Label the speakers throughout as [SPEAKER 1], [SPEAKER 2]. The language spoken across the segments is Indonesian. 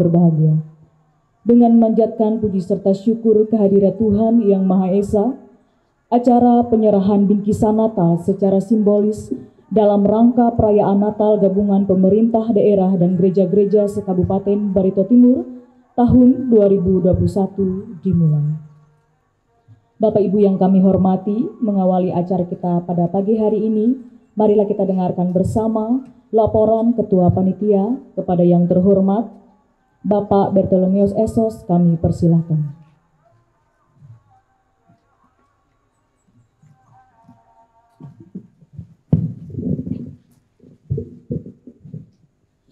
[SPEAKER 1] berbahagia. Dengan memanjatkan puji serta syukur kehadirat Tuhan Yang Maha Esa, acara penyerahan bingkisan Natal secara simbolis dalam rangka perayaan Natal gabungan pemerintah daerah dan gereja-gereja se-Kabupaten Barito Timur tahun 2021 dimulai. Bapak Ibu yang kami hormati, mengawali acara kita pada pagi hari ini, marilah kita dengarkan bersama laporan Ketua Panitia kepada yang terhormat Bapak Bertolomeus Esos, kami persilahkan.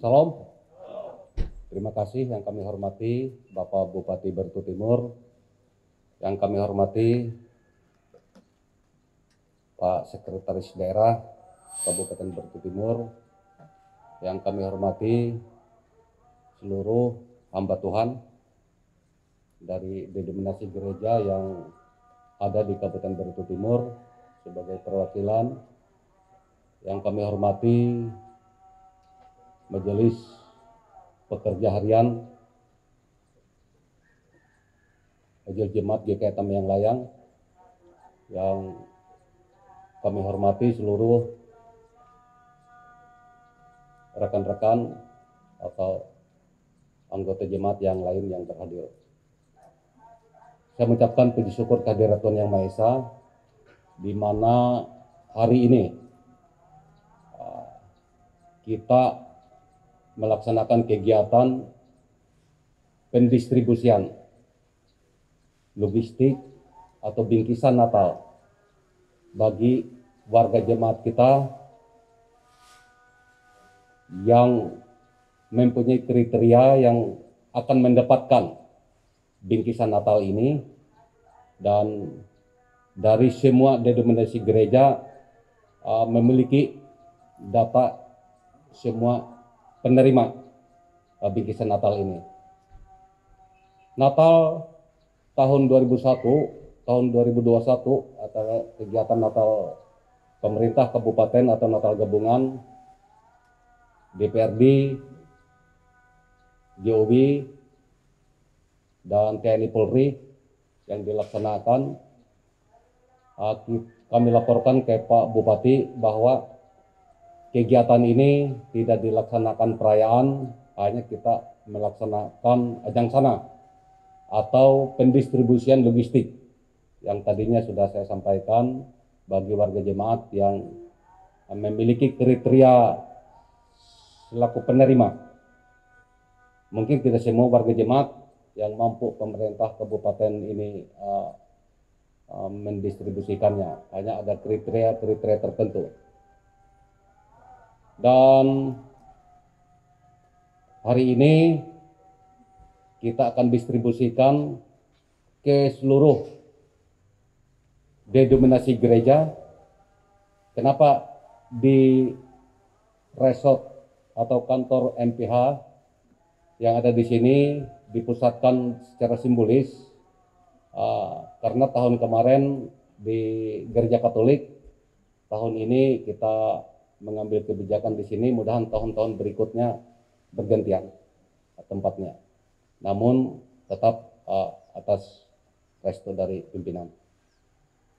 [SPEAKER 2] Salam. Terima kasih yang kami hormati Bapak Bupati Barito Timur, yang kami hormati Pak Sekretaris Daerah Kabupaten Barito Timur, yang kami hormati seluruh hamba Tuhan dari denominasi gereja yang ada di Kabupaten Barito Timur sebagai perwakilan, yang kami hormati Majelis Pekerja Harian Majelis Jemaat GKI Tambayang Layang, yang kami hormati seluruh rekan-rekan atau anggota jemaat yang lain yang terhadir. Saya mengucapkan puji syukur kehadirat Tuhan Yang Maha Esa, di mana hari ini kita melaksanakan kegiatan pendistribusian logistik atau bingkisan Natal bagi warga jemaat kita yang mempunyai kriteria yang akan mendapatkan bingkisan Natal ini, dan dari semua denominasi gereja memiliki data semua penerima bingkisan Natal ini. Natal tahun 2001, tahun 2021 atau kegiatan Natal pemerintah kabupaten atau Natal gabungan DPRD, GOB, dan TNI Polri yang dilaksanakan, kami laporkan ke Pak Bupati bahwa kegiatan ini tidak dilaksanakan perayaan, hanya kita melaksanakan ajang sana atau pendistribusian logistik yang tadinya sudah saya sampaikan bagi warga jemaat yang memiliki kriteria selaku penerima. Mungkin tidak semua warga jemaat yang mampu pemerintah kabupaten ini mendistribusikannya, hanya ada kriteria tertentu. Dan hari ini kita akan distribusikan ke seluruh denominasi gereja. Kenapa di resort atau kantor MPH yang ada di sini dipusatkan secara simbolis? Karena tahun kemarin di Gereja Katolik, tahun ini kita mengambil kebijakan di sini, mudahan tahun-tahun berikutnya bergantian tempatnya. Namun tetap atas restu dari pimpinan.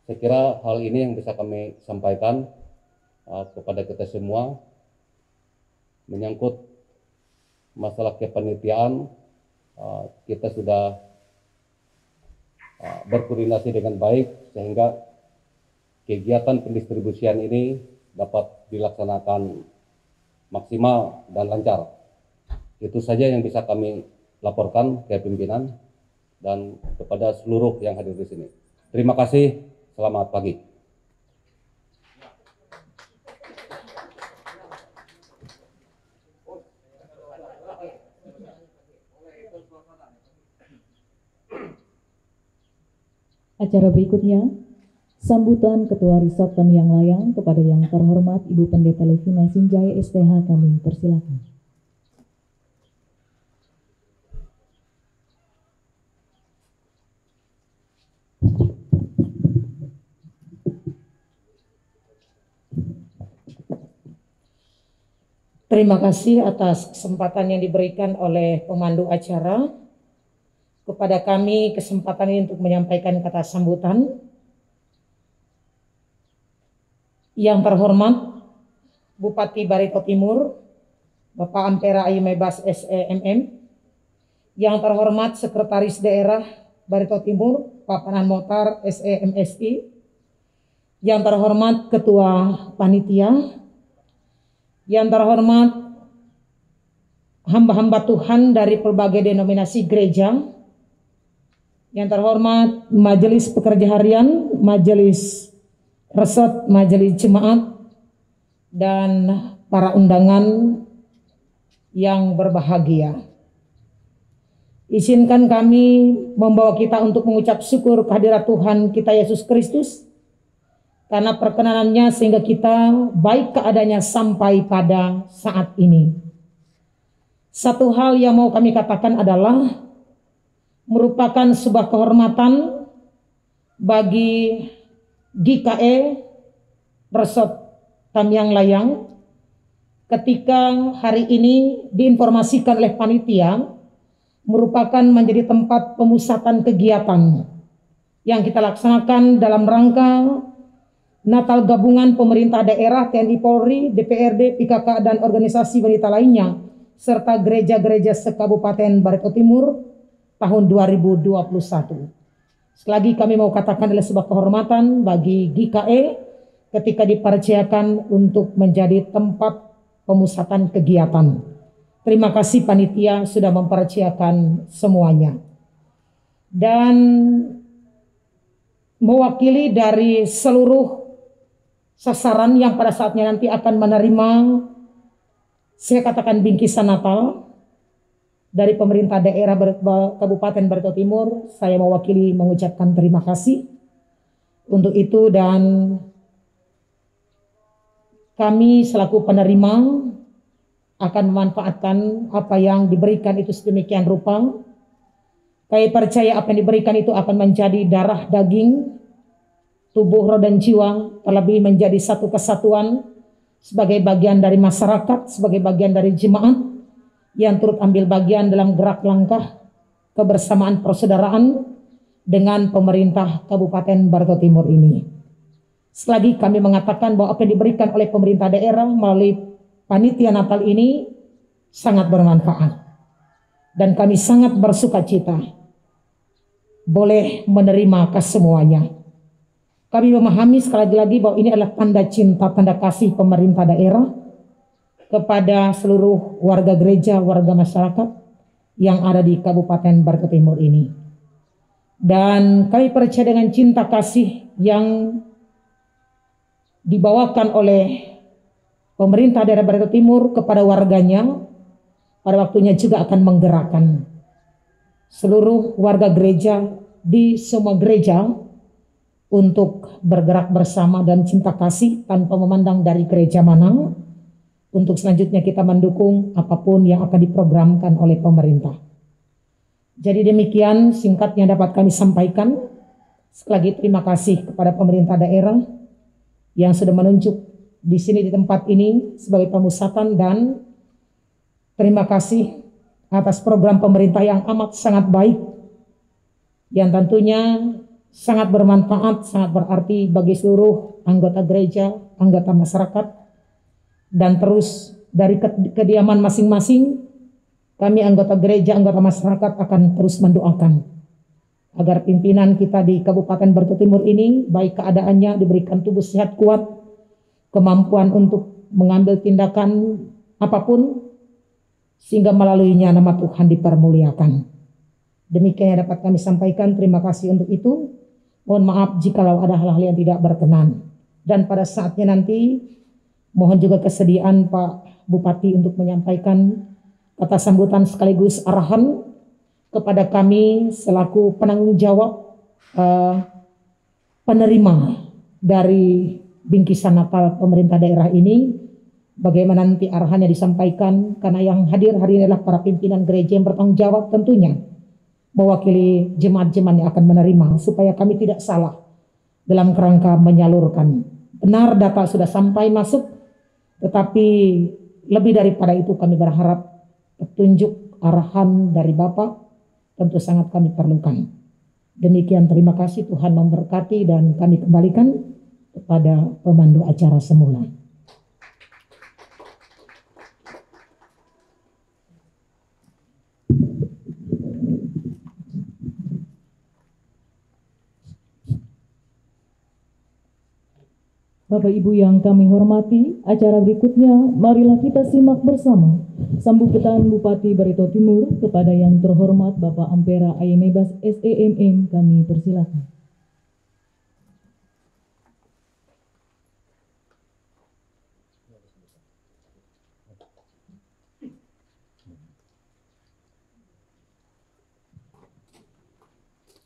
[SPEAKER 2] Saya kira hal ini yang bisa kami sampaikan kepada kita semua menyangkut masalah kepanitiaan. Kita sudah berkoordinasi dengan baik sehingga kegiatan pendistribusian ini dapat dilaksanakan maksimal dan lancar. Itu saja yang bisa kami laporkan ke pimpinan dan kepada seluruh yang hadir di sini. Terima kasih, selamat pagi.
[SPEAKER 1] Acara berikutnya, sambutan Ketua Risat Tambayang Layang kepada yang terhormat Ibu Pendeta Levina Sinjaya STH, kami persilakan.
[SPEAKER 3] Terima kasih atas kesempatan yang diberikan oleh pemandu acara kepada kami, kesempatan ini untuk menyampaikan kata sambutan. Yang terhormat Bupati Barito Timur, Bapak Ampera Ayu Mebas SEMM. Yang terhormat Sekretaris Daerah Barito Timur, Pak Panan Motar SEMSI. Yang terhormat Ketua Panitia. Yang terhormat hamba-hamba Tuhan dari berbagai denominasi gereja. Yang terhormat Majelis Pekerja Harian, Majelis Resort, Majelis Jemaat, dan para undangan yang berbahagia. Izinkan kami membawa kita untuk mengucap syukur kehadirat Tuhan kita Yesus Kristus karena perkenanannya sehingga kita baik keadaannya sampai pada saat ini. Satu hal yang mau kami katakan adalah merupakan sebuah kehormatan bagi GKE Resort Tamyang Layang ketika hari ini diinformasikan oleh panitia merupakan menjadi tempat pemusatan kegiatan yang kita laksanakan dalam rangka Natal Gabungan Pemerintah Daerah, TNI Polri, DPRD, PKK, dan organisasi wanita lainnya, serta gereja-gereja se-Kabupaten Barito Timur tahun 2021. Sekali lagi kami mau katakan adalah sebuah kehormatan bagi GKE ketika dipercayakan untuk menjadi tempat pemusatan kegiatan. Terima kasih panitia sudah mempercayakan semuanya. Dan mewakili dari seluruh sasaran yang pada saatnya nanti akan menerima, saya katakan bingkisan Natal dari pemerintah daerah Kabupaten Barito Timur, saya mewakili mengucapkan terima kasih untuk itu, dan kami selaku penerima akan memanfaatkan apa yang diberikan itu sedemikian rupa. Kami percaya apa yang diberikan itu akan menjadi darah daging, tubuh, roh, dan jiwa, terlebih menjadi satu kesatuan sebagai bagian dari masyarakat, sebagai bagian dari jemaat yang turut ambil bagian dalam gerak langkah kebersamaan persaudaraan dengan pemerintah Kabupaten Barito Timur ini. Selagi kami mengatakan bahwa apa yang diberikan oleh pemerintah daerah melalui panitia Natal ini sangat bermanfaat dan kami sangat bersukacita boleh menerima kesemuanya. Kami memahami sekali lagi bahwa ini adalah tanda cinta, tanda kasih pemerintah daerah kepada seluruh warga gereja, warga masyarakat yang ada di Kabupaten Barito Timur ini. Dan kami percaya dengan cinta kasih yang dibawakan oleh pemerintah daerah Barito Timur kepada warganya, pada waktunya juga akan menggerakkan seluruh warga gereja di semua gereja untuk bergerak bersama dan cinta kasih tanpa memandang dari gereja mana, untuk selanjutnya kita mendukung apapun yang akan diprogramkan oleh pemerintah. Jadi demikian singkatnya dapat kami sampaikan. Sekali lagi terima kasih kepada pemerintah daerah yang sudah menunjuk di sini di tempat ini sebagai pemusatan, dan terima kasih atas program pemerintah yang amat sangat baik yang tentunya sangat bermanfaat, sangat berarti bagi seluruh anggota gereja, anggota masyarakat, dan terus dari kediaman masing-masing kami anggota gereja, anggota masyarakat akan terus mendoakan agar pimpinan kita di Kabupaten Barito Timur ini baik keadaannya, diberikan tubuh sehat kuat, kemampuan untuk mengambil tindakan apapun sehingga melaluinya nama Tuhan dipermuliakan. Demikian yang dapat kami sampaikan. Terima kasih untuk itu. Mohon maaf jikalau ada hal-hal yang tidak berkenan. Dan pada saatnya nanti mohon juga kesediaan Pak Bupati untuk menyampaikan kata sambutan sekaligus arahan kepada kami selaku penanggung jawab penerima dari bingkisan Natal pemerintah daerah ini. Bagaimana nanti arahannya disampaikan, karena yang hadir hari ini adalah para pimpinan gereja yang bertanggung jawab tentunya mewakili jemaat-jemaat yang akan menerima, supaya kami tidak salah dalam kerangka menyalurkan. Benar data sudah sampai masuk, tetapi lebih daripada itu kami berharap petunjuk arahan dari Bapak tentu sangat kami perlukan. Demikian, terima kasih, Tuhan memberkati, dan kami kembalikan kepada pemandu acara semula.
[SPEAKER 1] Bapak Ibu yang kami hormati, acara berikutnya marilah kita simak bersama sambutan Bupati Barito Timur kepada yang terhormat Bapak Ampera Ayemebas SEMM, kami persilakan.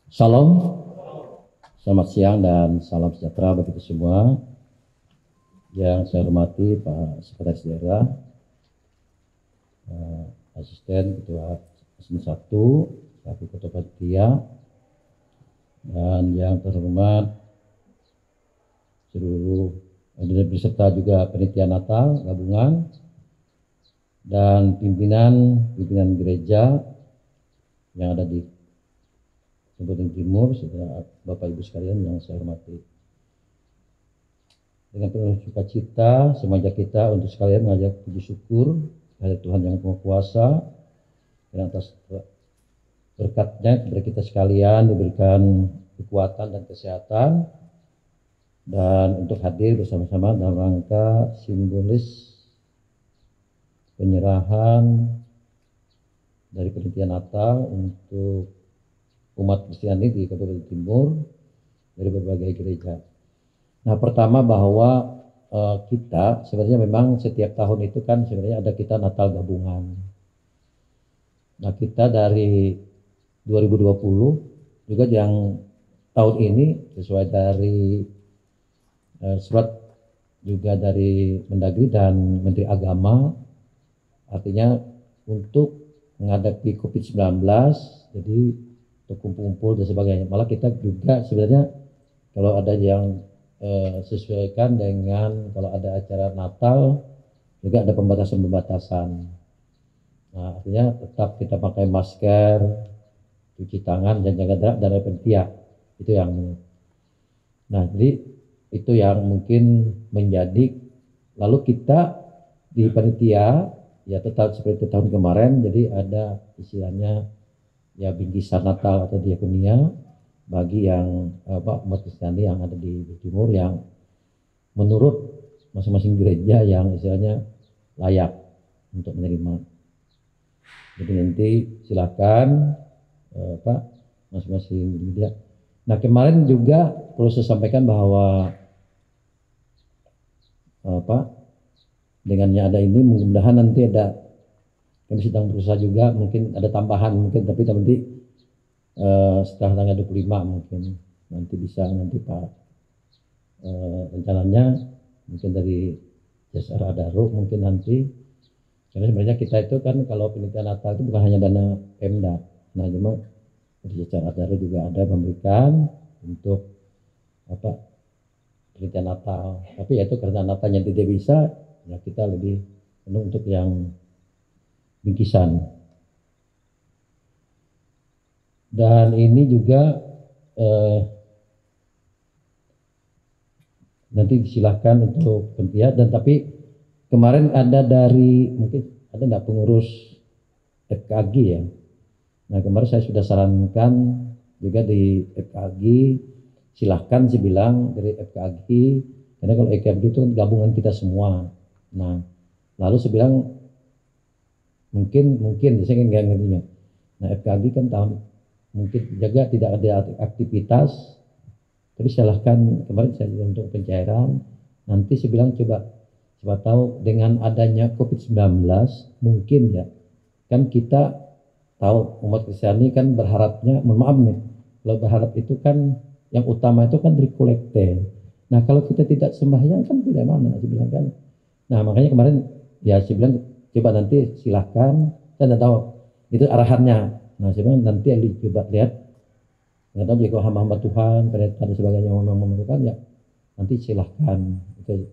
[SPEAKER 4] Salam, selamat siang dan salam sejahtera bagi kita semua. Yang saya hormati Pak Sekretaris Daerah, Asisten Ketua Asisten 1, Selaku Ketua Panitia, dan yang terhormat seluruh beserta juga panitia Natal gabungan dan pimpinan gereja yang ada di Kabupaten Timur, saudara Bapak Ibu sekalian yang saya hormati. Dengan penuh sukacita, semangat kita untuk sekalian mengajak puji syukur kepada Tuhan yang Maha Kuasa dan atas berkatnya kepada kita sekalian diberikan kekuatan dan kesehatan, dan untuk hadir bersama-sama dalam rangka simbolis penyerahan dari panitia Natal untuk umat Kristiani di Kabupaten Timur dari berbagai gereja. Nah, pertama bahwa kita sebenarnya memang setiap tahun itu kan sebenarnya ada kita Natal gabungan. Nah, kita dari 2020 juga yang tahun ini sesuai dari surat juga dari Mendagri dan Menteri Agama, artinya untuk menghadapi COVID-19, jadi untuk kumpul-kumpul dan sebagainya. Malah kita juga sebenarnya kalau ada yang sesuaikan dengan kalau ada acara Natal juga ada pembatasan-pembatasan. Nah, artinya tetap kita pakai masker, cuci tangan, dan jaga jarak dan panitia. Itu yang. Nah, jadi itu yang mungkin menjadi, lalu kita di panitia ya tetap seperti tahun kemarin, jadi ada istilahnya ya bingkisan Natal atau diakonia bagi yang umat Kristiani yang ada di Timur yang menurut masing-masing gereja yang istilahnya layak untuk menerima. Jadi nanti silakan masing-masing gereja. Nah, kemarin juga perlu saya sampaikan bahwa dengannya ada ini mudah-mudahan nanti ada, kami sedang berusaha juga mungkin ada tambahan mungkin, tapi nanti setelah tanggal 25 mungkin nanti bisa nanti Pak rencananya mungkin dari Jasa Adaro mungkin nanti, karena sebenarnya kita itu kan kalau panitia Natal itu bukan hanya dana Pemda, nah cuma dari Jasa Adaro juga ada memberikan untuk panitia Natal, tapi ya itu karena Natalnya tidak bisa ya kita lebih penuh untuk yang bingkisan. Dan ini juga nanti disilahkan untuk panitia, dan tapi kemarin ada dari mungkin ada enggak pengurus FKG ya. Nah, kemarin saya sudah sarankan juga di FKG silahkan saya bilang dari FKG, karena kalau FKG itu kan gabungan kita semua. Nah, lalu saya bilang mungkin saya nggak ngertinya. Nah, FKG kan tahun mungkin jaga tidak ada aktivitas, tapi silahkan kemarin saya bilang untuk pencairan. Nanti saya bilang coba tahu dengan adanya COVID-19 mungkin ya, kan kita tahu umat Kristiani kan berharapnya, mohon maaf nih, kalau berharap itu kan yang utama itu kan dari kolekte. Nah, kalau kita tidak sembahyang kan tidak mana, saya bilang kan. Nah, makanya kemarin ya saya bilang coba nanti silahkan, saya tidak tahu itu arahannya. Nah, sebenarnya nanti yang dicoba lihat, nggak tahu jika hamba-hamba Tuhan, pendeta dan sebagainya yang memerlukan ya, nanti silahkan itu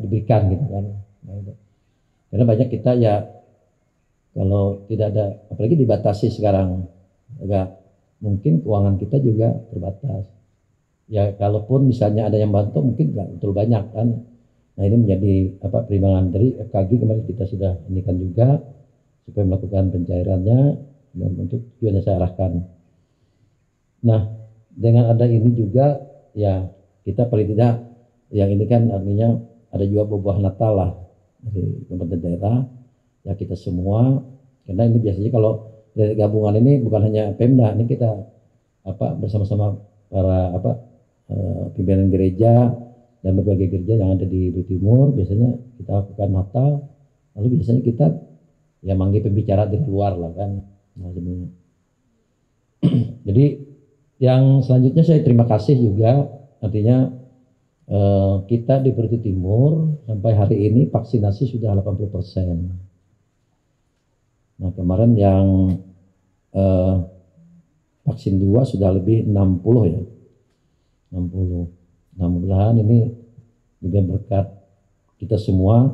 [SPEAKER 4] diberikan gitu kan. Nah, itu. Karena banyak kita ya kalau tidak ada, apalagi dibatasi sekarang, agak mungkin keuangan kita juga terbatas. Ya kalaupun misalnya ada yang bantu mungkin nggak betul banyak kan. Nah ini menjadi pertimbangan dari FKG kemarin kita sudah inikan juga supaya melakukan pencairannya dan untuk tujuannya saya arahkan. Nah dengan ada ini juga ya kita paling tidak yang ini kan artinya ada juga buah Natal lah dari pemerintah daerah ya kita semua, karena ini biasanya kalau dari gabungan ini bukan hanya Pemda, ini kita bersama-sama para pimpinan gereja dan berbagai gereja yang ada di Timur, biasanya kita lakukan Natal, lalu biasanya kita ya manggil pembicara dari luar lah kan. Nah, jadi yang selanjutnya saya terima kasih juga, artinya kita di Brebes Timur sampai hari ini vaksinasi sudah 80%. Nah kemarin yang vaksin 2 sudah lebih 60 ya, 60. Nah mudah-mudahan ini juga berkat kita semua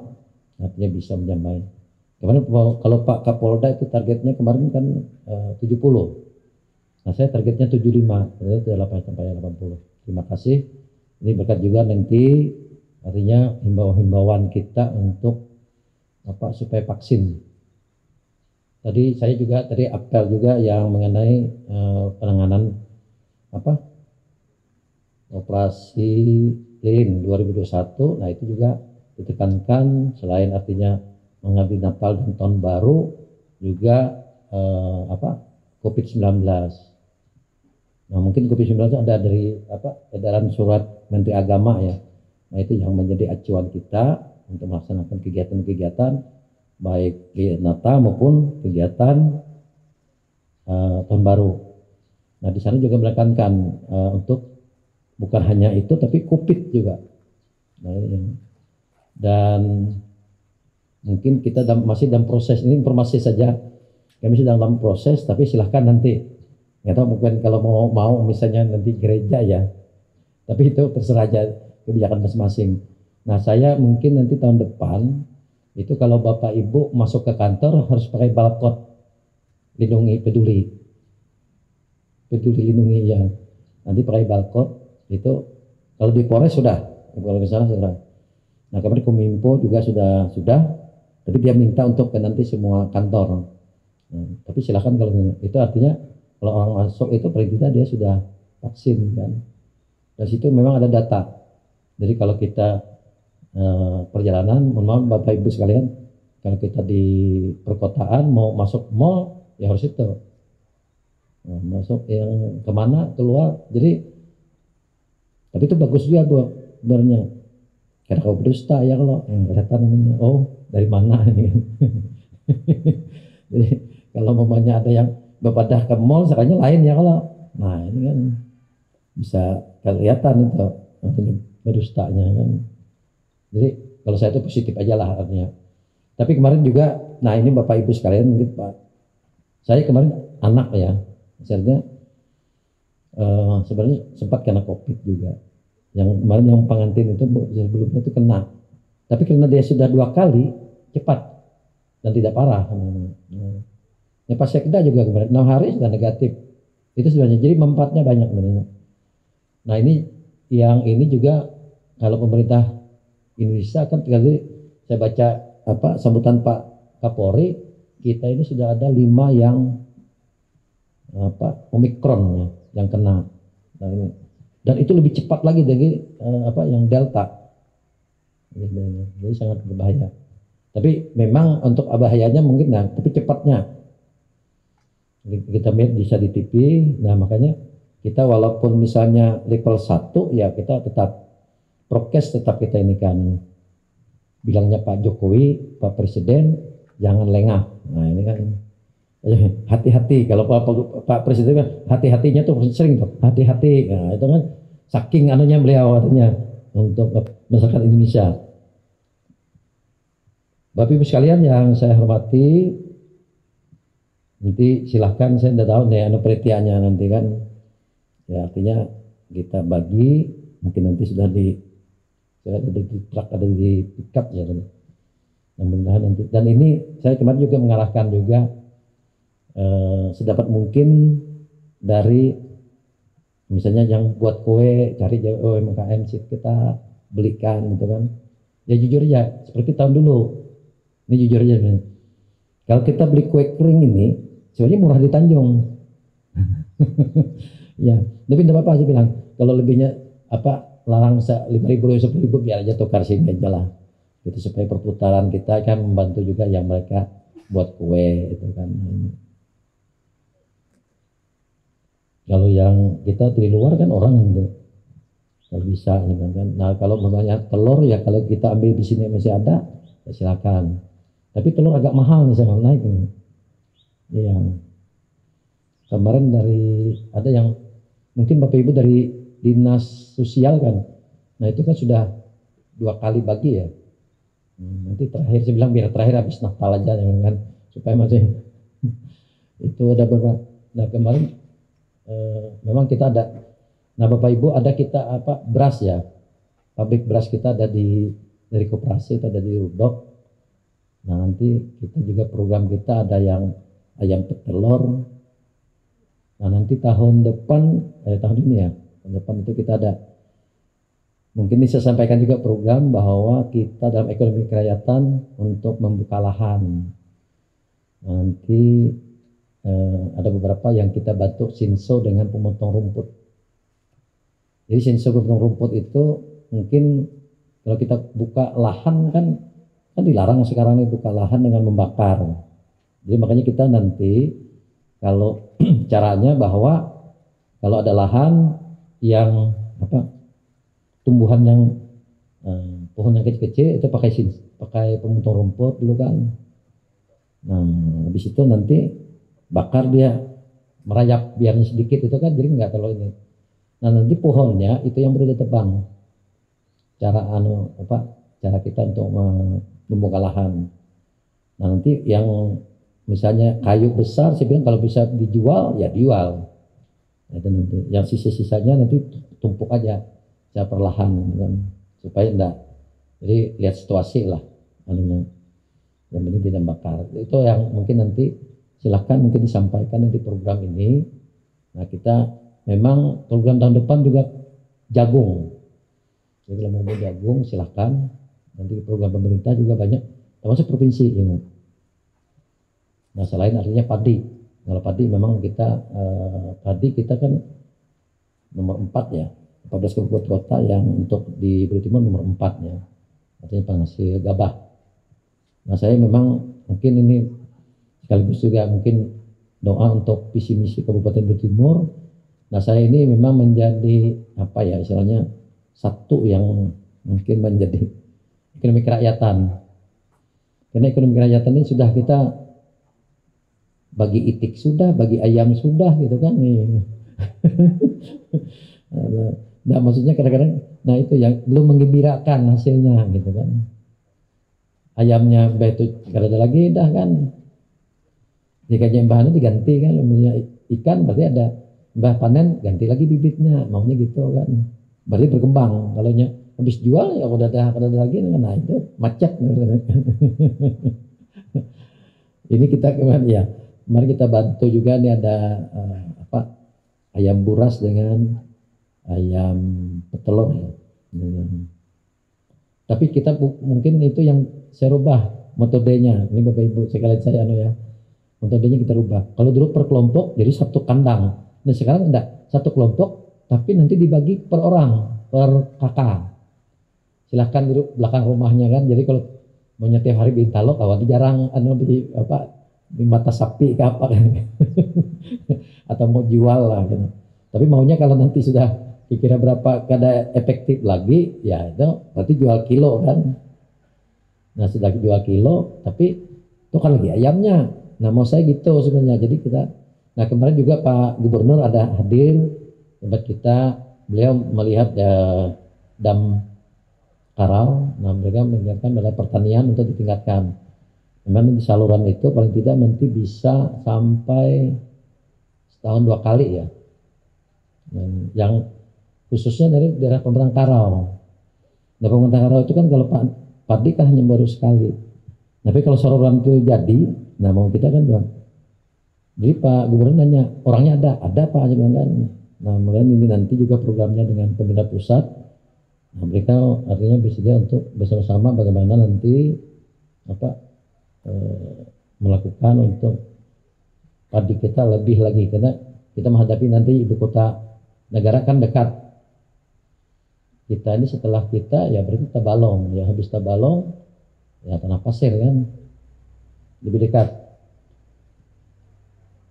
[SPEAKER 4] artinya bisa mencapai. Kemarin kalau Pak Kapolda itu targetnya kemarin kan 70. Nah saya targetnya 75, ternyata sudah sampai 80. Terima kasih. Ini berkat juga nanti artinya himbauan kita untuk supaya vaksin. Tadi saya juga apel juga yang mengenai penanganan operasi lilin 2021. Nah itu juga ditekankan selain artinya mengambil Natal dan Tahun Baru juga COVID-19. Nah mungkin COVID-19 ada dari edaran surat Menteri Agama ya. Nah itu yang menjadi acuan kita untuk melaksanakan kegiatan-kegiatan baik di Natal maupun kegiatan Tahun Baru. Nah di sana juga menekankan untuk bukan hanya itu tapi COVID juga. Nah, dan mungkin kita masih dalam proses ini, informasi saja kami sedang dalam proses, tapi silahkan nanti nggak tahu mungkin kalau mau misalnya nanti gereja ya, tapi itu terserah aja kebijakan masing-masing. Nah saya mungkin nanti tahun depan itu kalau Bapak Ibu masuk ke kantor harus pakai barcode lindungi peduli lindungi ya, nanti pakai barcode itu. Kalau di Polres sudah, kalau misalnya sudah. Nah kemarin Kominfo juga sudah, tapi dia minta untuk ke nanti semua kantor. Nah, tapi silakan kalau itu artinya kalau orang masuk itu paling tidak dia sudah vaksin kan. Dari situ memang ada data. Jadi kalau kita perjalanan, mohon maaf Bapak Ibu sekalian, kalau kita di perkotaan mau masuk mall ya harus itu. Nah, masuk yang kemana keluar. Jadi tapi itu bagus juga Bu sebenarnya. Karena kalau berdusta ya kalau kelihatan dari mana ini. Jadi kalau mamanya ada yang Bapak dah ke mall sekarang lain ya kalau. Nah ini kan bisa kelihatan itu artinya berdustanya kan. Jadi kalau saya itu positif aja lah artinya. Tapi kemarin juga, nah ini Bapak Ibu sekalian mungkin Pak, saya kemarin anak ya, misalnya sebenarnya sempat kena COVID juga. Yang kemarin yang pengantin itu sebelumnya itu kena, tapi karena dia sudah 2 kali cepat dan tidak parah. Nah, pas sekda juga kemarin 6 hari sudah negatif. Itu sebenarnya jadi manfaatnya banyak sebenarnya. Nah ini yang ini juga kalau pemerintah Indonesia kan tadi saya baca sambutan Pak Kapolri, kita ini sudah ada 5 yang Omikron ya, yang kena. Nah, ini. Dan itu lebih cepat lagi dari yang Delta. Jadi sangat berbahaya. Tapi memang untuk bahayanya mungkin tapi cepatnya. Kita bisa di TV. Nah, makanya kita walaupun misalnya level 1 ya kita tetap prokes, tetap kita ini kan bilangnya Pak Jokowi, Pak Presiden jangan lengah. Nah ini kan hati-hati. Kalau Pak Presiden kan hati-hatinya tuh sering tuh hati-hati. Nah itu kan saking anunya beliau artinya untuk masyarakat Indonesia. Bapak Ibu sekalian yang saya hormati, nanti silahkan, saya tidak tahu nih penelitiannya nanti kan ya, artinya kita bagi mungkin nanti sudah di truk, ada di pickup ya kan. Mudah-mudahan nanti. Dan ini saya kemarin juga mengarahkan juga sedapat mungkin dari misalnya yang buat kue cari UMKM sih kita belikan gitu kan. Ya jujur aja seperti tahun dulu. Ini jujur aja. Kalau kita beli kue kering ini sebenarnya murah di Tanjung. Ya, tapi tidak apa-apa saya bilang. Kalau lebihnya apa larang 5.000 10.000 biar aja tukar sini aja lah. Itu supaya perputaran kita kan membantu juga yang mereka buat kue itu kan. Kalau yang kita dari luar kan orang gitu. Kalau bisa kan. Nah kalau banyak telur ya kalau kita ambil di sini masih ada ya silakan. Tapi telur agak mahal nih saya naik nih. Iya. Kemarin dari ada yang mungkin Bapak Ibu dari dinas sosial kan. Nah itu kan sudah 2 kali bagi ya. Nanti terakhir saya bilang biar terakhir habis Natal aja kan supaya masih itu ada beberapa. Nah kemarin memang kita ada. Nah Bapak Ibu ada kita apa beras ya. Pabrik beras kita ada dari koperasi itu ada di Rudok. Nah nanti kita juga program kita ada yang ayam petelur. Nah nanti tahun depan tahun ini ya tahun depan itu kita ada mungkin bisa sampaikan juga program bahwa kita dalam ekonomi kerakyatan untuk membuka lahan. Nanti ada beberapa yang kita bantu Sinso dengan pemotong rumput. Jadi Sinso pemotong rumput itu mungkin kalau kita buka lahan kan dilarang sekarang ini buka lahan dengan membakar. Jadi makanya kita nanti kalau caranya bahwa kalau ada lahan yang apa tumbuhan yang pohon yang kecil-kecil itu pakai pemotong rumput dulu kan. Nah habis itu nanti bakar dia merayap biarnya sedikit itu kan jadi nggak terlalu ini. Nah nanti pohonnya itu yang perlu ditebang. Cara kita untuk membuka lahan. Nah nanti yang misalnya kayu besar saya bilang kalau bisa dijual ya dijual. Nah, itu nanti yang sisa-sisanya nanti tumpuk aja. Saya perlahan kan supaya enggak jadi lihat situasi lah anunya yang penting tidak bakar itu yang mungkin nanti silahkan mungkin disampaikan di program ini. Nah kita memang program tahun depan juga jagung jadi kalau mau jagung silahkan nanti program pemerintah juga banyak termasuk provinsi ini. Nah selain artinya padi kalau padi memang kita padi kita kan nomor 4 ya 14 kabupaten kota yang untuk di Belitung Timur nomor 4 ya artinya penghasil gabah. Nah saya memang mungkin ini sekaligus juga mungkin doa untuk visi misi Kabupaten Belitung Timur. Nah saya ini memang menjadi apa ya istilahnya satu yang mungkin menjadi ekonomi kerakyatan karena ekonomi kerakyatan ini sudah kita bagi itik sudah bagi ayam sudah gitu kan nih. Nah maksudnya kadang-kadang nah itu yang belum menggembirakan hasilnya gitu kan ayamnya itu kalau ada lagi dah kan jika bahannya diganti kan namanya ikan berarti ada mbah panen ganti lagi bibitnya maunya gitu kan berarti berkembang kalau habis jual ya udah ada lagi nah itu macet. Ini kita kemarin ya mari kita bantu juga nih ada ayam buras dengan ayam petelur ya. Tapi kita mungkin itu yang saya rubah metodenya. Ini Bapak Ibu sekalian saya ya. Metodenya kita rubah. Kalau dulu per kelompok jadi satu kandang. Nah sekarang enggak satu kelompok tapi nanti dibagi per orang per kakak. Silahkan di belakang rumahnya kan. Jadi kalau mau tiap hari bintalo kawan jarang di mata sapi ke apa kan. Atau mau jual lah gitu. Tapi maunya kalau nanti sudah kira berapa kada efektif lagi ya itu berarti jual kilo kan. Nah sudah jual kilo tapi itu kan lagi ayamnya. Nah mau saya gitu sebenarnya jadi kita nah kemarin juga Pak Gubernur ada hadir tempat kita beliau melihat dam karau. Nah mereka mengingatkan pada pertanian untuk ditingkatkan. Memang di saluran itu paling tidak nanti bisa sampai setahun 2 kali ya. Nah, yang khususnya dari daerah Pemerang Karau. Nah Pemerang Karau itu kan kalau padi kan hanya baru sekali. Tapi kalau sororan itu jadi, nah mau kita kan doang. Jadi Pak Gubernur nanya, orangnya ada Pak, saya bilang kan. Nah, kemudian ini nanti juga programnya dengan pemerintah pusat. Nah, mereka artinya bersedia untuk bersama-sama bagaimana nanti melakukan untuk padi kita lebih lagi, karena kita menghadapi nanti ibu kota negara kan dekat. Kita ini setelah kita ya berarti Tabalong, ya habis Tabalong ya Tanah Pasir kan lebih dekat.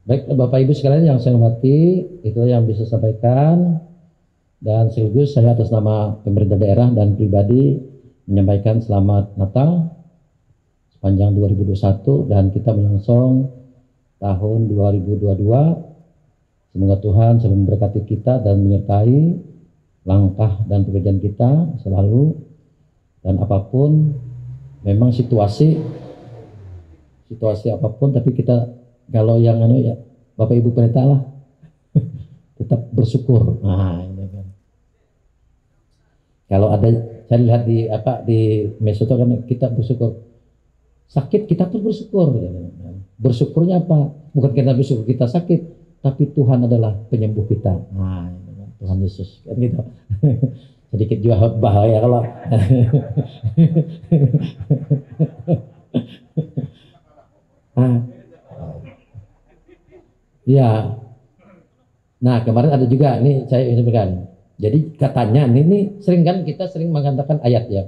[SPEAKER 4] Baik Bapak Ibu sekalian yang saya hormati, itu yang bisa saya sampaikan, dan sekaligus saya atas nama pemerintah daerah dan pribadi menyampaikan selamat Natal sepanjang 2021 dan kita menyongsong tahun 2022. Semoga Tuhan selalu memberkati kita dan menyertai langkah dan pekerjaan kita selalu, dan apapun memang situasi apapun, tapi kita kalau yang ya Bapak Ibu pendeta lah tetap bersyukur. Nah, ini kan. Kalau ada saya lihat di Mesoto kan kita bersyukur. Sakit kita pun bersyukur. Bersyukurnya apa? Bukan karena bersyukur kita sakit, tapi Tuhan adalah penyembuh kita. Nah, ini kan. Tuhan Yesus kan gitu. Sedikit juga bahaya kalau ya. Nah, kemarin ada juga ini saya sampaikan. Jadi katanya ini sering kan kita sering mengatakan ayat ya.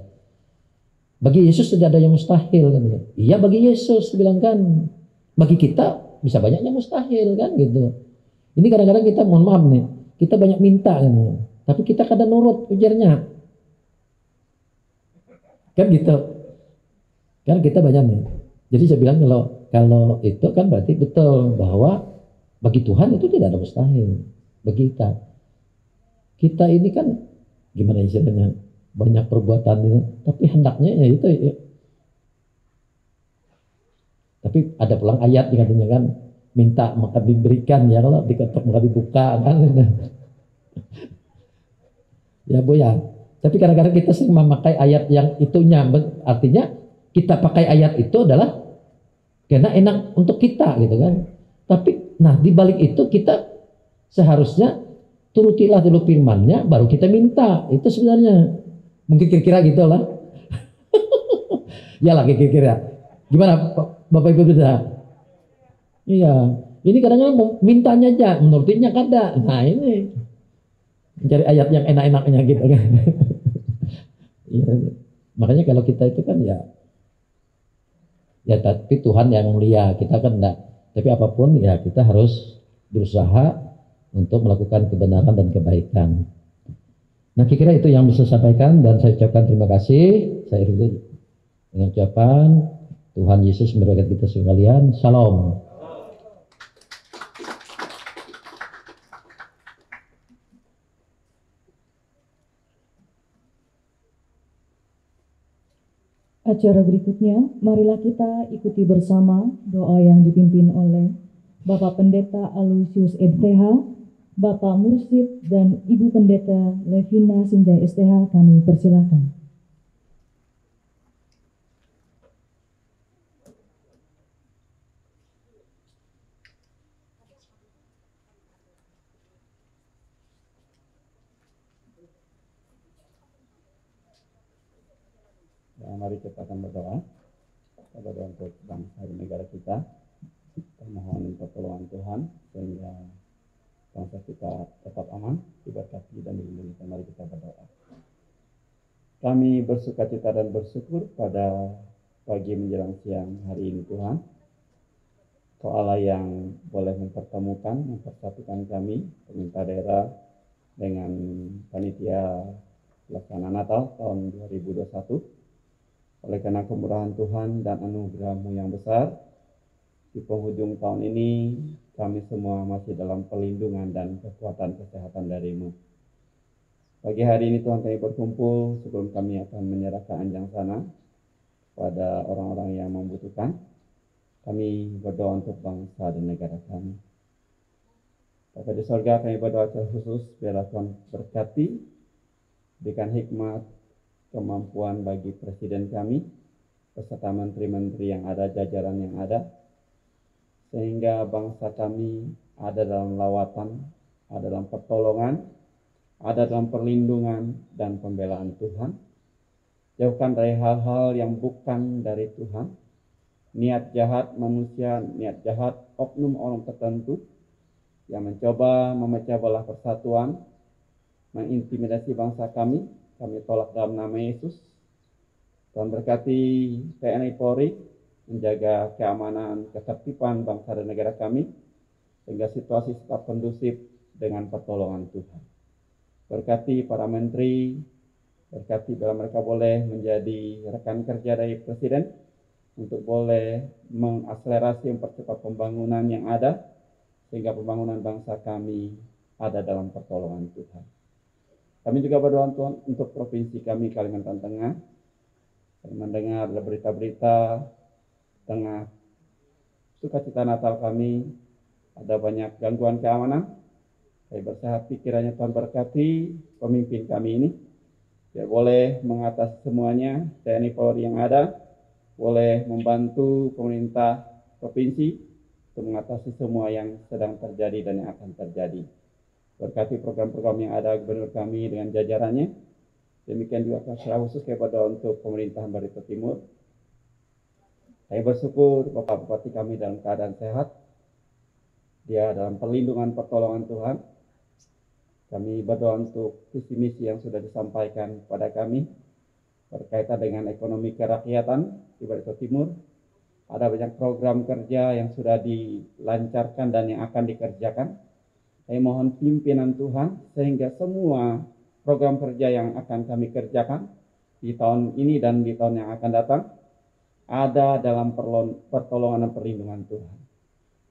[SPEAKER 4] Bagi Yesus tidak ada yang mustahil kan. Iya bagi Yesus bilang kan. Bagi kita bisa banyak yang mustahil kan gitu. Ini kadang-kadang kita mohon maaf nih, kita banyak minta kan. Tapi kita kadang nurut ujarnya. Kan gitu. Kan kita banyak nih. Jadi saya bilang kalau itu kan berarti betul bahwa bagi Tuhan itu tidak ada mustahil. Bagi kita ini kan gimana istilahnya, banyak perbuatan itu, tapi hendaknya ya itu ya. Tapi ada pulang ayat yang katanya kan, minta maka diberikan ya, kalau diketok maka dibuka kan. Ya Bu ya. Tapi kadang-kadang kita sering memakai ayat yang itunya, artinya kita pakai ayat itu adalah karena enak untuk kita gitu kan. Tapi nah di balik itu kita seharusnya turutilah dulu firman-Nya baru kita minta. Itu sebenarnya mungkin kira-kira gitu lah. Ya lagi kira-kira. Gimana Bapak Ibu beda? Iya. Ini kadang-kadang mintanya aja, menurutinya kada. Nah ini mencari ayat yang enak-enaknya gitu kan. Ya, makanya kalau kita itu kan ya tapi Tuhan yang mulia, kita kan enggak. Tapi apapun ya kita harus berusaha untuk melakukan kebenaran dan kebaikan. Nah kira-kira itu yang bisa saya sampaikan, dan saya ucapkan terima kasih. Saya akhiri dengan ucapan Tuhan Yesus memberkati kita sekalian. Shalom.
[SPEAKER 1] Acara berikutnya, marilah kita ikuti bersama doa yang dipimpin oleh Bapak Pendeta Aloysius MTH, Bapak Mursid, dan Ibu Pendeta Levina Sinjai STH. Kami persilakan.
[SPEAKER 2] Mari kita akan berdoa untuk bangsa dan negara kita. Kita mohon pertolongan Tuhan sehingga bangsa kita tetap aman, diberkati dan dilindungi. Mari kita berdoa. Kami bersukacita dan bersyukur pada pagi menjelang siang hari ini Tuhan. Kau Allah yang boleh mempersatukan kami, pemerintah daerah dengan panitia pelaksana Natal tahun 2021. Oleh karena kemurahan Tuhan dan anugerah-Mu yang besar, di penghujung tahun ini kami semua masih dalam perlindungan dan kekuatan kesehatan dari-Mu. Pagi hari ini Tuhan kami berkumpul sebelum kami akan menyerahkan anjang sana pada orang-orang yang membutuhkan. Kami berdoa untuk bangsa dan negara kami. Bapa di sorga, kami berdoa secara khusus biarlah Tuhan berkati, berikan hikmat, kemampuan bagi presiden kami,
[SPEAKER 5] beserta menteri-menteri yang ada, jajaran yang ada, sehingga bangsa kami ada dalam lawatan, ada dalam pertolongan, ada dalam perlindungan dan pembelaan Tuhan. Jauhkan dari hal-hal yang bukan dari Tuhan, niat jahat manusia, niat jahat oknum orang tertentu yang mencoba memecah belah persatuan, mengintimidasi bangsa kami tolak dalam nama Yesus. Tuhan berkati TNI Polri menjaga keamanan, ketertiban bangsa dan negara kami, sehingga situasi tetap kondusif dengan pertolongan Tuhan. Berkati para menteri, berkati bila mereka boleh menjadi rekan kerja dari Presiden, untuk boleh mengakselerasi, mempercepat pembangunan yang ada, sehingga pembangunan bangsa kami ada dalam pertolongan Tuhan. Kami juga berdoa Tuhan untuk provinsi kami Kalimantan Tengah. Kami mendengar berita-berita tengah sukacita Natal kami, ada banyak gangguan keamanan. Kami berserah pikirannya Tuhan berkati pemimpin kami ini, biar boleh mengatasi semuanya. TNI Polri yang ada boleh membantu pemerintah provinsi untuk mengatasi semua yang sedang terjadi dan yang akan terjadi. Berkati program-program yang ada gubernur kami dengan jajarannya. Demikian juga secara khusus kepada untuk pemerintahan Barito Timur. Saya bersyukur Bapak Bupati kami dalam keadaan sehat. Dia dalam perlindungan pertolongan Tuhan. Kami berdoa untuk visi misi yang sudah disampaikan kepada kami berkaitan dengan ekonomi kerakyatan di Barito Timur. Ada banyak program kerja yang sudah dilancarkan dan yang akan dikerjakan. Saya mohon pimpinan Tuhan sehingga semua program kerja yang akan kami kerjakan di tahun ini dan di tahun yang akan datang ada dalam pertolongan dan perlindungan Tuhan.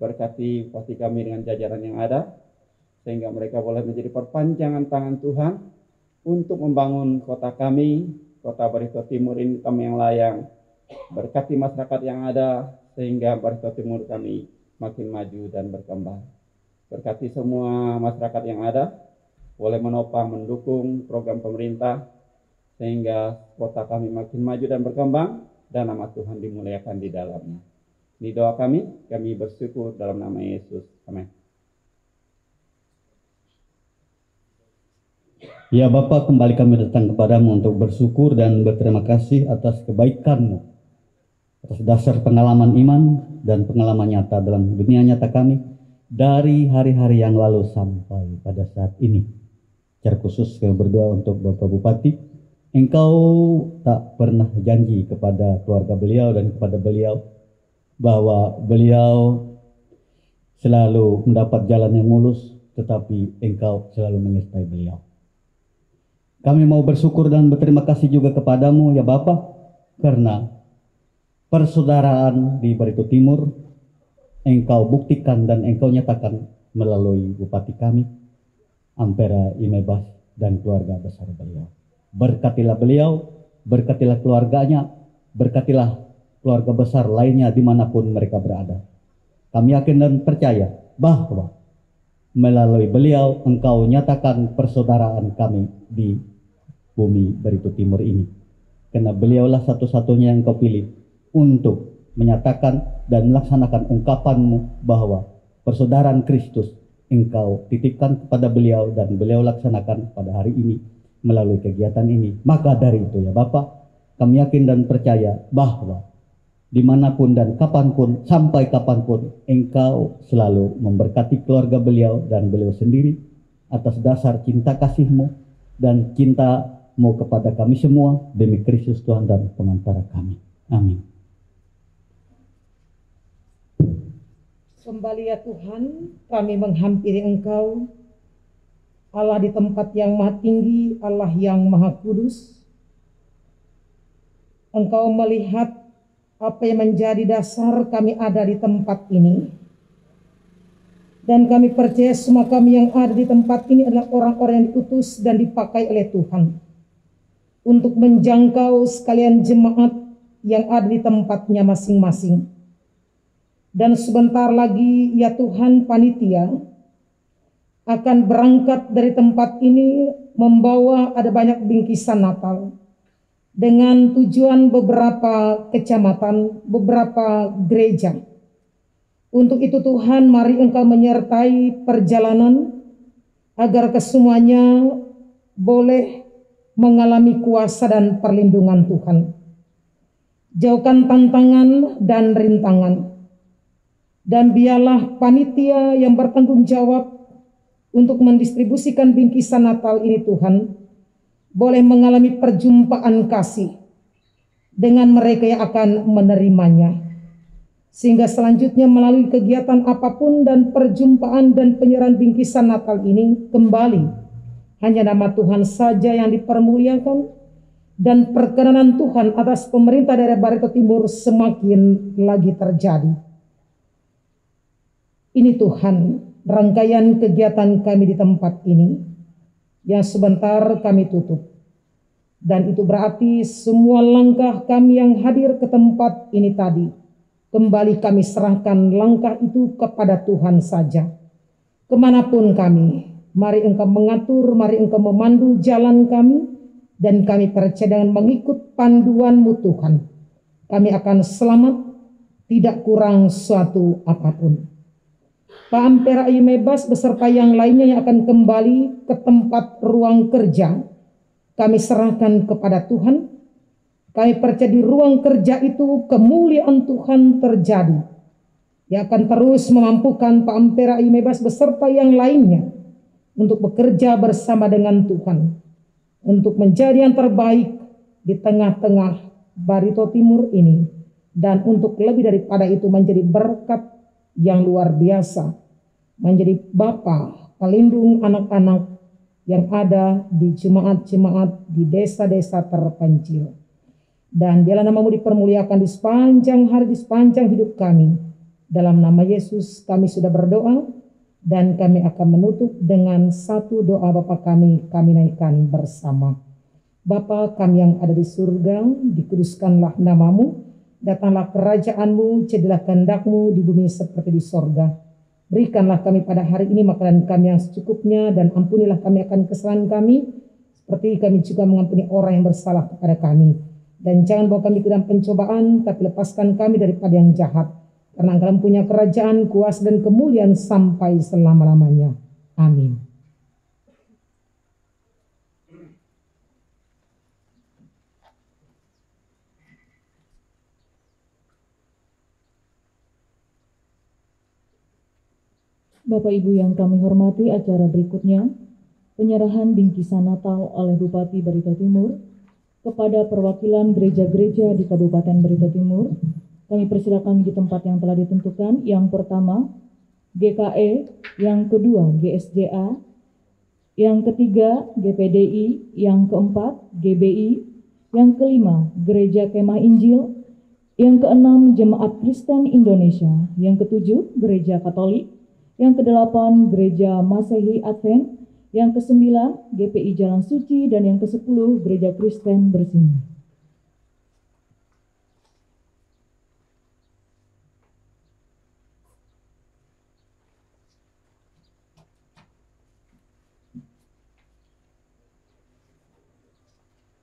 [SPEAKER 5] Berkati bupati kami dengan jajaran yang ada, sehingga mereka boleh menjadi perpanjangan tangan Tuhan untuk membangun kota kami, kota Barito Timur ini kami yang layang. Berkati masyarakat yang ada, sehingga Barito Timur kami makin maju dan berkembang. Berkati semua masyarakat yang ada, boleh menopang, mendukung program pemerintah, sehingga kota kami makin maju dan berkembang, dan nama Tuhan dimuliakan di dalamnya. Ini doa kami bersyukur dalam nama Yesus. Amin.
[SPEAKER 6] Ya Bapa, kembali kami datang kepadamu untuk bersyukur dan berterima kasih atas kebaikan-Mu, atas dasar pengalaman iman dan pengalaman nyata dalam dunia nyata kami, dari hari-hari yang lalu sampai pada saat ini. Secara khusus kami berdoa untuk Bapak Bupati, Engkau tak pernah janji kepada keluarga beliau dan kepada beliau bahwa beliau selalu mendapat jalan yang mulus, tetapi Engkau selalu menyertai beliau. Kami mau bersyukur dan berterima kasih juga kepadamu ya Bapa, karena persaudaraan di Barito Timur Engkau buktikan dan Engkau nyatakan melalui Bupati kami, Ampera Imebas dan keluarga besar beliau. Berkatilah beliau, berkatilah keluarganya, berkatilah keluarga besar lainnya dimanapun mereka berada. Kami yakin dan percaya bahwa melalui beliau Engkau nyatakan persaudaraan kami di bumi Barito Timur ini. Karena beliaulah satu-satunya yang Kau pilih untuk menyatakan dan melaksanakan ungkapan-Mu bahwa persaudaraan Kristus Engkau titipkan kepada beliau dan beliau laksanakan pada hari ini melalui kegiatan ini. Maka dari itu ya Bapak, kami yakin dan percaya bahwa dimanapun dan kapanpun, sampai kapanpun Engkau selalu memberkati keluarga beliau dan beliau sendiri atas dasar cinta kasih-Mu dan cinta-Mu kepada kami semua demi Kristus Tuhan dan pengantara kami. Amin.
[SPEAKER 3] Kembali ya Tuhan, kami menghampiri Engkau, Allah di tempat yang maha tinggi, Allah yang maha kudus. Engkau melihat apa yang menjadi dasar kami ada di tempat ini. Dan kami percaya semua kami yang ada di tempat ini adalah orang-orang yang diutus dan dipakai oleh Tuhan untuk menjangkau sekalian jemaat yang ada di tempatnya masing-masing. Dan sebentar lagi ya Tuhan, panitia akan berangkat dari tempat ini membawa ada banyak bingkisan Natal. dengan tujuan beberapa kecamatan, beberapa gereja. Untuk itu Tuhan, mari Engkau menyertai perjalanan agar kesemuanya boleh mengalami kuasa dan perlindungan Tuhan. Jauhkan tantangan dan rintangan. Dan biarlah panitia yang bertanggung jawab untuk mendistribusikan bingkisan Natal ini Tuhan, boleh mengalami perjumpaan kasih dengan mereka yang akan menerimanya. Sehingga selanjutnya melalui kegiatan apapun dan perjumpaan dan penyerahan bingkisan Natal ini kembali hanya nama Tuhan saja yang dipermuliakan, dan perkenanan Tuhan atas pemerintah daerah Barito Timur semakin lagi terjadi. Ini Tuhan, rangkaian kegiatan kami di tempat ini yang sebentar kami tutup. Dan itu berarti semua langkah kami yang hadir ke tempat ini tadi, kembali kami serahkan langkah itu kepada Tuhan saja. Kemanapun kami, mari Engkau mengatur, mari Engkau memandu jalan kami, dan kami percaya dengan mengikut panduan-Mu Tuhan, kami akan selamat, tidak kurang suatu apapun. Pak Ampera Imebas beserta yang lainnya yang akan kembali ke tempat ruang kerja, kami serahkan kepada Tuhan. Kami percaya di ruang kerja itu kemuliaan Tuhan terjadi, yang akan terus memampukan Pak Ampera Imebas beserta yang lainnya untuk bekerja bersama dengan Tuhan, untuk menjadi yang terbaik di tengah-tengah Barito Timur ini, dan untuk lebih daripada itu menjadi berkat yang luar biasa, menjadi Bapa pelindung anak-anak yang ada di jemaat-jemaat di desa-desa terpencil. Dan biarlah nama-Mu dipermuliakan di sepanjang hari, di sepanjang hidup kami. Dalam nama Yesus kami sudah berdoa, dan kami akan menutup dengan satu doa Bapa kami naikkan bersama. Bapa kami yang ada di surga, dikuduskanlah nama-Mu, datanglah kerajaan-Mu, jadilah kehendak-Mu di bumi seperti di sorga. Berikanlah kami pada hari ini makanan kami yang secukupnya, dan ampunilah kami akan kesalahan kami, seperti kami juga mengampuni orang yang bersalah kepada kami. Dan jangan bawa kami ke dalam pencobaan, tapi lepaskan kami daripada yang jahat. Karena Engkau punya kerajaan, kuasa, dan kemuliaan sampai selama-lamanya. Amin.
[SPEAKER 1] Bapak Ibu yang kami hormati, acara berikutnya penyerahan bingkisan Natal oleh Bupati Barito Timur kepada perwakilan gereja-gereja di Kabupaten Barito Timur. Kami persilakan di tempat yang telah ditentukan. Yang pertama GKE, yang kedua GSJA, yang ketiga GPDI, yang keempat GBI, yang kelima Gereja Kemah Injil, yang keenam Jemaat Kristen Indonesia, yang ketujuh Gereja Katolik, yang kedelapan Gereja Masehi Advent, yang kesembilan GPI Jalan Suci, dan yang kesepuluh Gereja Kristen Bersih.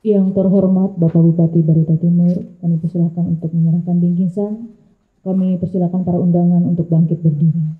[SPEAKER 1] Yang terhormat Bapak Bupati Barito Timur, kami persilakan untuk menyerahkan bingkisan. Kami persilakan para undangan untuk bangkit berdiri.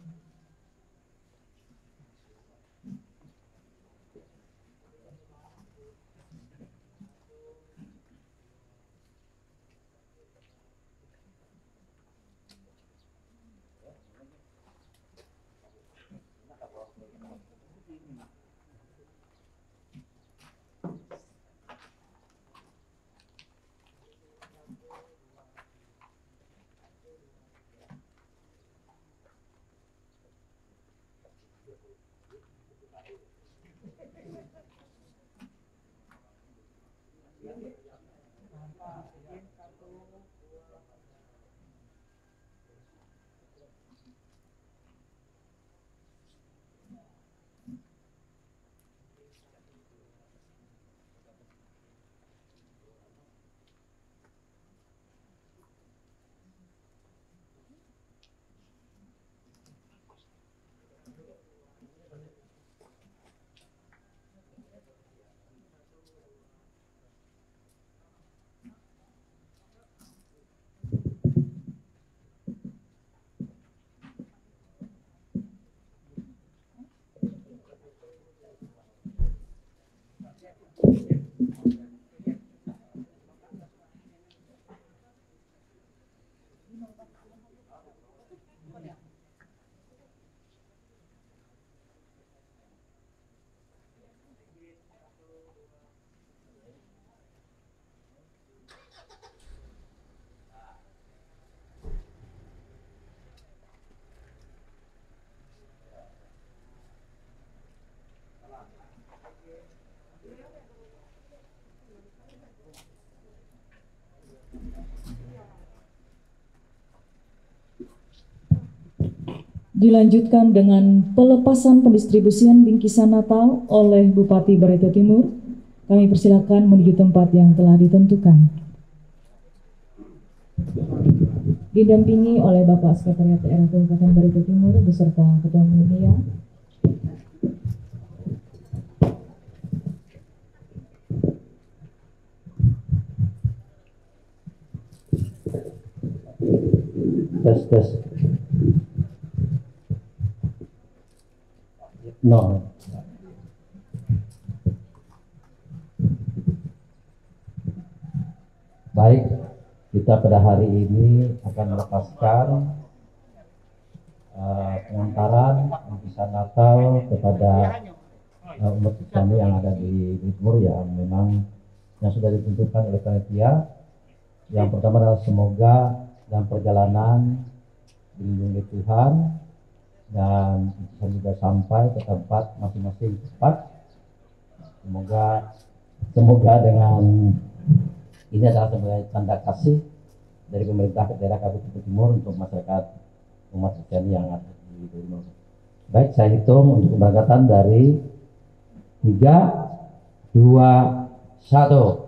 [SPEAKER 1] Dilanjutkan dengan pelepasan pendistribusian bingkisan Natal oleh Bupati Barito Timur. Kami persilakan menuju tempat yang telah ditentukan. Didampingi oleh Bapak Sekretariat Daerah Kabupaten Barito Timur beserta Ketua Media.
[SPEAKER 4] Tes. No. Baik, kita pada hari ini akan melepaskan pengantaran bingkisan Natal kepada umat Islam yang ada di Timur yang memang yang sudah ditentukan oleh panitia. Yang pertama adalah semoga dalam perjalanan dilindungi Tuhan dan bisa juga sampai ke tempat masing-masing tepat. Semoga dengan ini adalah sebagai tanda kasih dari pemerintah daerah Kabupaten Timur untuk masyarakat umat Kristen yang ada di Timur. Baik, saya hitung untuk keberangkatan dari 3, 2, 1.